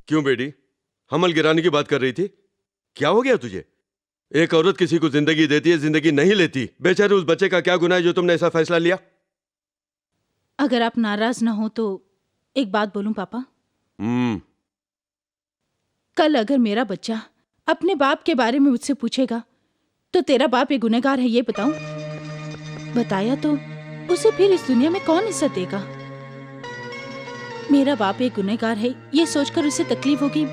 क्यों बेटी, हमल गिराने की बात कर रही थी? क्या हो गया तुझे? एक औरत किसी को जिंदगी देती है, जिंदगी नहीं लेती। बेचारे उस बच्चे का क्या गुनाह है जो तुमने ऐसा फैसला लिया? अगर आप नाराज ना हो तो एक बात बोलूं पापा। कल अगर मेरा बच्चा अपने बाप के बारे में मुझसे पूछेगा तो तेरा बाप एक गुनहगार है ये बताऊं? बताया तो उसे फिर इस दुनिया में कौन इज्जत देगा? मेरा बाप एक गुनहगार है ये सोचकर उसे तकलीफ होगी,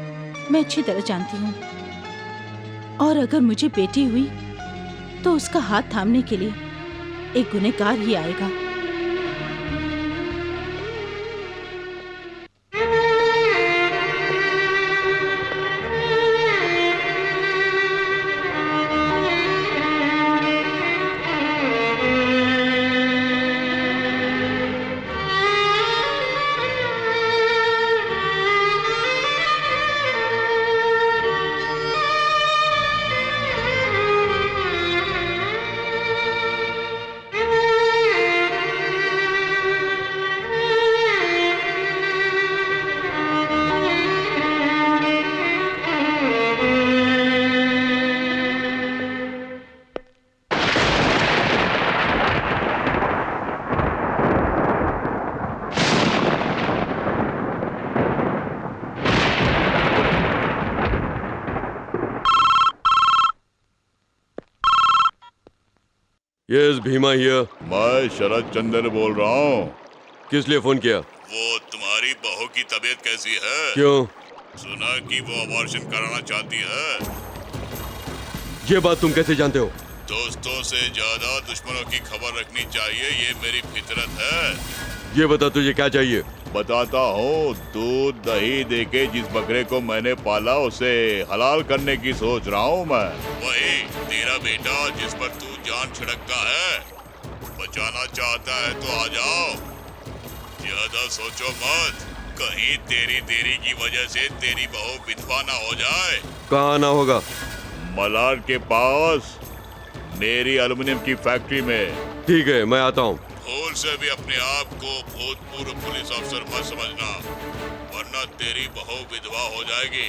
मैं अच्छी तरह जानती हूँ। और अगर मुझे बेटी हुई तो उसका हाथ थामने के लिए एक गुनहगार ही आएगा। Yes Bhima here. मैं शरद चंद्र बोल रहा हूँ। किस लिए फोन किया? वो तुम्हारी बहू की तबीयत कैसी है? क्यों? सुना कि वो अबॉर्शन कराना चाहती है। ये बात तुम कैसे जानते हो? दोस्तों से ज्यादा दुश्मनों की खबर रखनी चाहिए, ये मेरी फितरत है। ये बता तुझे क्या चाहिए? बताता हूँ, दूध दही देके जिस बकरे को मैंने पाला उसे हलाल करने की सोच रहा हूँ मैं। वही तेरा बेटा जिस पर तू जान छिड़कता है, बचाना चाहता है तो आ जाओ। ज्यादा सोचो मत, कहीं तेरी देरी की वजह से तेरी बहू विधवा ना हो जाए। कहाँ आना होगा? मलाड के पास मेरी एल्युमिनियम की फैक्ट्री में। ठीक है, मैं आता हूँ। भूल से भी अपने आप को भूतपूर्व पुलिस अफसर मत समझना, वरना तेरी बहू विधवा हो जाएगी।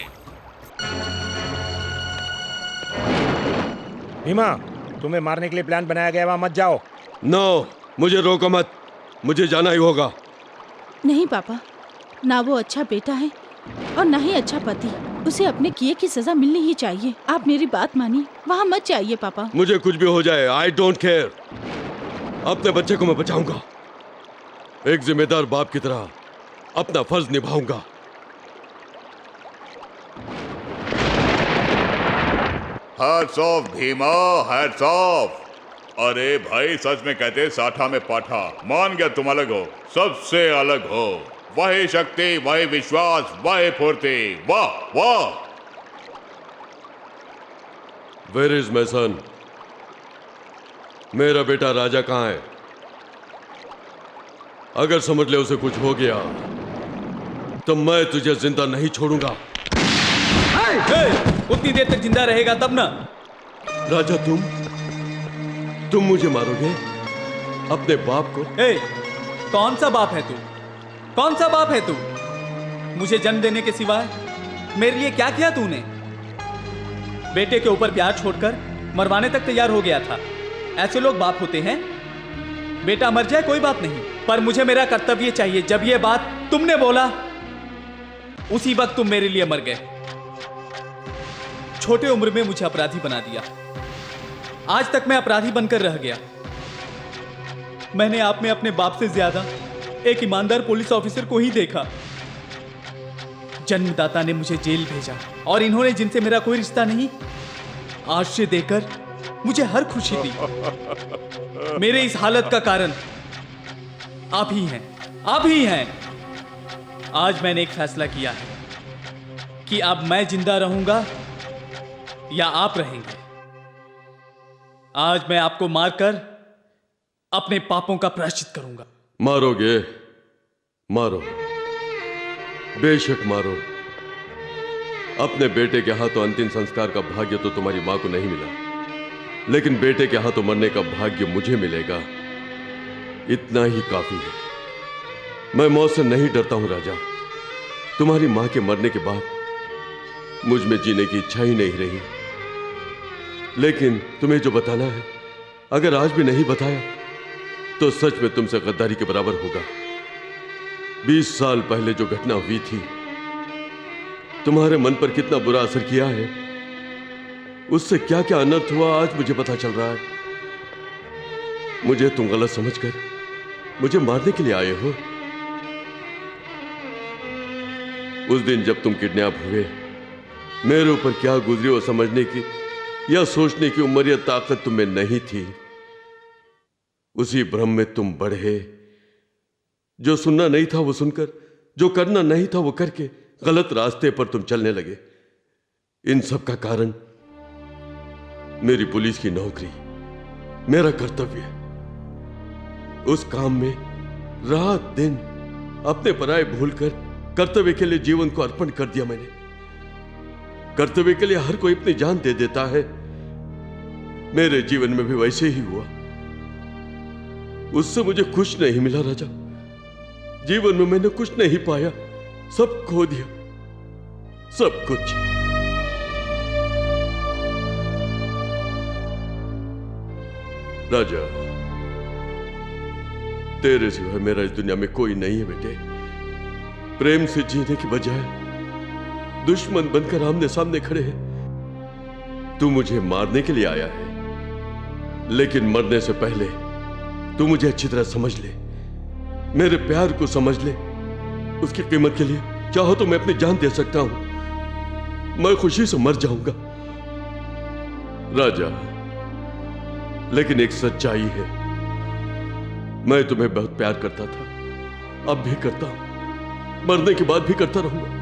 भीमा, तुम्हें मारने के लिए प्लान बनाया गया, वहां मत जाओ। नो, मुझे रोको मत, मुझे जाना ही होगा। नहीं पापा, ना वो अच्छा बेटा है और ना ही अच्छा पति। उसे अपने किए की सजा मिलनी ही चाहिए। आप मेरी बात मानिए, वहाँ मत जाइए पापा। मुझे कुछ भी हो जाए, आई डोंट केयर। अपने बच्चे को मैं बचाऊंगा। एक जिम्मेदार बाप की तरह अपना फर्ज निभाऊंगा। Hats off Bhima, hats off. अरे भाई, सच में कहते साठा में पाठा। मान गया तुम अलग हो, सबसे अलग हो। वही शक्ति, वही विश्वास, वही फुर्ती। वाह वाह। Where is my son? मेरा बेटा राजा कहाँ है? अगर समझ ले उसे कुछ हो गया तो मैं तुझे जिंदा नहीं छोड़ूंगा। उतनी देर तक जिंदा रहेगा तब ना। राजा, तुम मुझे मारोगे? अपने बाप को? कौन सा बाप है तू? कौन सा बाप है तू? मुझे जन्म देने के सिवाय मेरे लिए क्या किया तूने? बेटे के ऊपर प्यार छोड़कर मरवाने तक तैयार हो गया था। ऐसे लोग बाप होते हैं? बेटा मर जाए कोई बात नहीं, पर मुझे मेरा कर्तव्य चाहिए। जब ये बात तुमने बोला उसी वक्त तुम मेरे लिए मर गए। छोटे उम्र में मुझे अपराधी बना दिया। आज तक मैं अपराधी बनकर रह गया। मैंने आप में अपने बाप से ज्यादा एक ईमानदार पुलिस ऑफिसर को ही देखा। जन्मदाता ने मुझे जेल भेजा और इन्होंने, जिनसे मेरा कोई रिश्ता नहीं, आश्रय देकर मुझे हर खुशी दी। मेरे इस हालत का कारण आप ही हैं, आप ही हैं। आज मैंने एक फैसला किया है कि अब मैं जिंदा रहूंगा या आप रहेंगे। आज मैं आपको मारकर अपने पापों का प्रायश्चित करूंगा। मारोगे? मारो, बेशक मारो। अपने बेटे के हाथों अंतिम संस्कार का भाग्य तो तुम्हारी मां को नहीं मिला, लेकिन बेटे के हाथों मरने का भाग्य मुझे मिलेगा। इतना ही काफी है। मैं मौत से नहीं डरता हूं राजा। तुम्हारी मां के मरने के बाद मुझ में जीने की इच्छा ही नहीं रही। लेकिन तुम्हें जो बताना है, अगर आज भी नहीं बताया तो सच में तुमसे गद्दारी के बराबर होगा। 20 साल पहले जो घटना हुई थी, तुम्हारे मन पर कितना बुरा असर किया है, उससे क्या क्या अनर्थ हुआ आज मुझे पता चल रहा है। मुझे तुम गलत समझकर मुझे मारने के लिए आए हो। उस दिन जब तुम किडनैप हुए, मेरे ऊपर क्या गुजरी वो समझने की या सोचने की उम्र या ताकत तुम में नहीं थी। उसी भ्रम में तुम बढ़े। जो सुनना नहीं था वो सुनकर, जो करना नहीं था वो करके गलत रास्ते पर तुम चलने लगे। इन सब का कारण मेरी पुलिस की नौकरी, मेरा कर्तव्य। उस काम में रात दिन अपने पराये भूलकर कर्तव्य के लिए जीवन को अर्पण कर दिया मैंने। कर्तव्य के लिए हर कोई अपनी जान दे देता है। मेरे जीवन में भी वैसे ही हुआ। उससे मुझे कुछ नहीं मिला राजा। जीवन में मैंने कुछ नहीं पाया, सब खो दिया, सब कुछ। राजा, तेरे सिवाय मेरा इस दुनिया में कोई नहीं है बेटे। प्रेम से जीने की बजाय दुश्मन बनकर आमने सामने खड़े हैं। तू मुझे मारने के लिए आया है, लेकिन मरने से पहले तू मुझे अच्छी तरह समझ ले, मेरे प्यार को समझ ले। उसकी कीमत के लिए चाहो तो मैं अपनी जान दे सकता हूं। मैं खुशी से मर जाऊंगा राजा। लेकिन एक सच्चाई है, मैं तुम्हें बहुत प्यार करता था, अब भी करता हूं, मरने के बाद भी करता रहूंगा।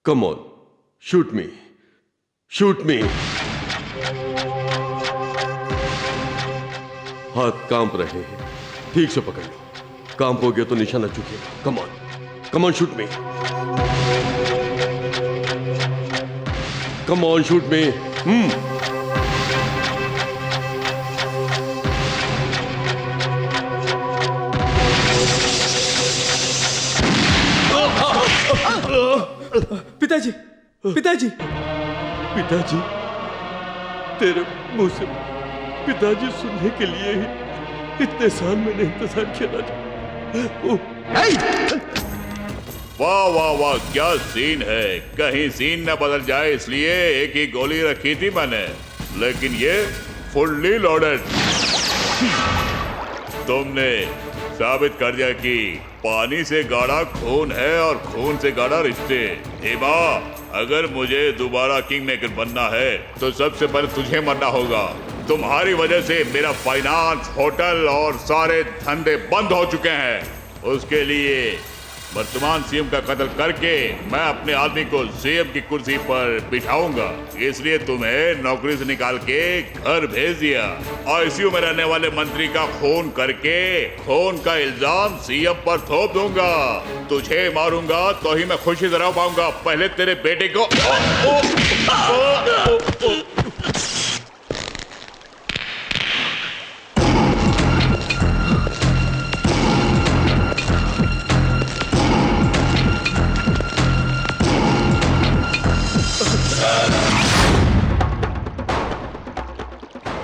कम ऑन, शूट मी, शूट मी। हाथ कांप रहे हैं, ठीक से पकड़ लो। कांपोगे तो निशाना चुकेगा। Come on, come on, shoot me. Come on, shoot me. पिताजी, पिताजी, पिताजी, तेरे मुंह से पिताजी सुनने के लिए ही इतने साल मैंने इंतजार किया राजा। वाह वाह वाह, क्या सीन है। कहीं सीन न बदल जाए इसलिए एक ही गोली रखी थी मैंने, लेकिन ये फुल्ली लोडेड। तुमने साबित कर दिया कि पानी से गाढ़ा खून है और खून से गाढ़ा रिश्ते। हेमा, अगर मुझे दोबारा किंग मेकर बनना है तो सबसे पहले तुझे मरना होगा। तुम्हारी वजह से मेरा फाइनेंस, होटल और सारे धंधे बंद हो चुके हैं। उसके लिए वर्तमान सीएम का कत्ल करके मैं अपने आदमी को सीएम की कुर्सी पर बिठाऊंगा। इसलिए तुम्हें नौकरी से निकाल के घर भेज दिया। आईसीयू में रहने वाले मंत्री का खून करके खून का इल्जाम सीएम पर थोप दूंगा। तुझे मारूंगा तो ही मैं खुशी से रह पाऊंगा। पहले तेरे बेटे को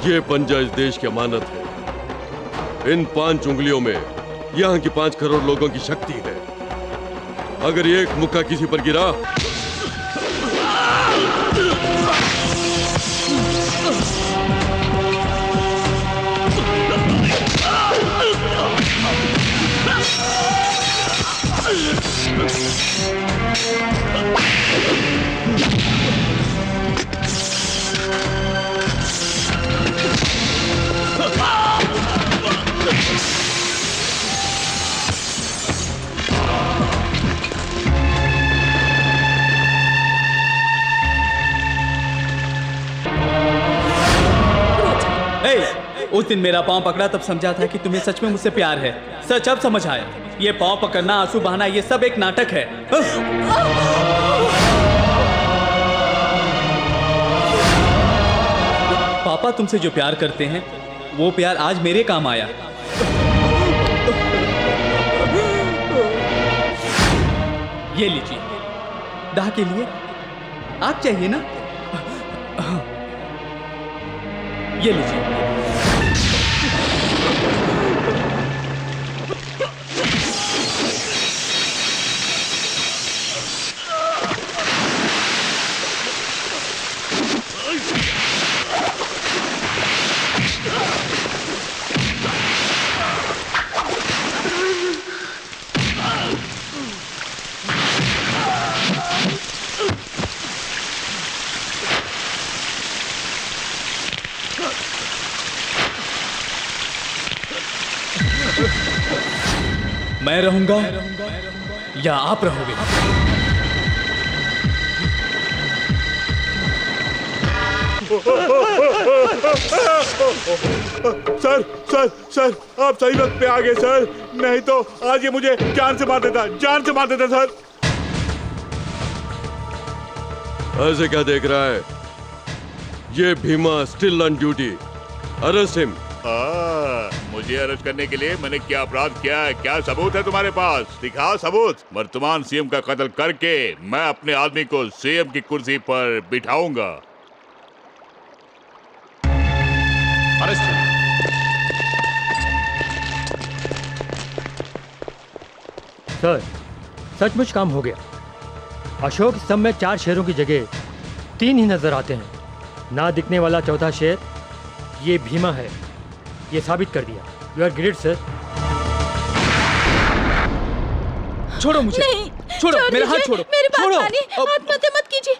ये पंजा इस देश की अमानत है। इन 5 उंगलियों में यहाँ की 5 करोड़ लोगों की शक्ति है। अगर एक मुक्का किसी पर गिरा उस दिन मेरा पांव पकड़ा तब समझा था कि तुम्हें सच में मुझसे प्यार है। सच अब समझ आया। ये पांव पकड़ना, आंसू बहाना, ये सब एक नाटक है। पापा तुमसे जो प्यार करते हैं वो प्यार आज मेरे काम आया। ये लीजिए, दाह के लिए आग चाहिए ना? ये लीजिए। मैं रहूंगा या आप रहोगे? सर सर सर, आप सही वक्त पे आ गए सर, नहीं तो आज ये मुझे जान से मार देता, जान से मार देता सर। ऐसे क्या देख रहा है? ये Bhima still on duty, arrest him. मुझे अरेस्ट करने के लिए मैंने क्या अपराध किया है? क्या सबूत है तुम्हारे पास? दिखाओ सबूत। वर्तमान सीएम का कत्ल करके मैं अपने आदमी को सीएम की कुर्सी पर बिठाऊंगा। अरेस्ट। सर, सचमुच काम हो गया। अशोक स्तंभ में 4 शेरों की जगह 3 ही नजर आते हैं। ना दिखने वाला चौथा शेर ये भीमा है, ये साबित कर दिया। You are great sir. छोड़ो मुझे, नहीं, छोड़ो मेरा हाथ, छोड़ो मेरी बात छोड़ो। मानिए, आत्महत्या मत कीजिए।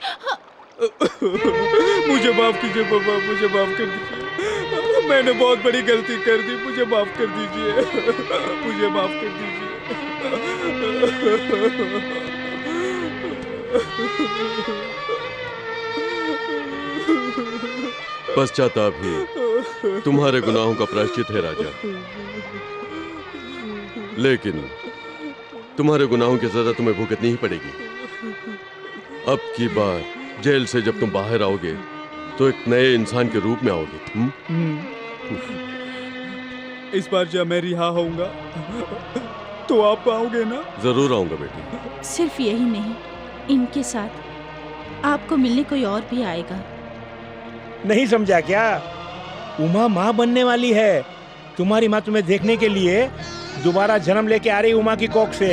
मुझे माफ कीजिए बाबा, मुझे माफ कर दीजिए। मैंने बहुत बड़ी गलती कर दी, मुझे माफ कर दीजिए, मुझे माफ कर दीजिए। पश्चाताप ही तुम्हारे गुनाहों का प्रायश्चित है राजा, लेकिन तुम्हारे गुनाहों की सजा तुम्हें भुगतनी ही पड़ेगी। अब की बार जेल से जब तुम बाहर आओगे तो एक नए इंसान के रूप में आओगे। इस बार जब मैं रिहा होऊंगा तो आप आओगे ना? जरूर आऊंगा बेटी। सिर्फ यही नहीं, इनके साथ आपको मिलने कोई और भी आएगा। नहीं समझा क्या? उमा माँ बनने वाली है। तुम्हारी माँ तुम्हें देखने के लिए दोबारा जन्म लेके आ रही उमा की कोख से।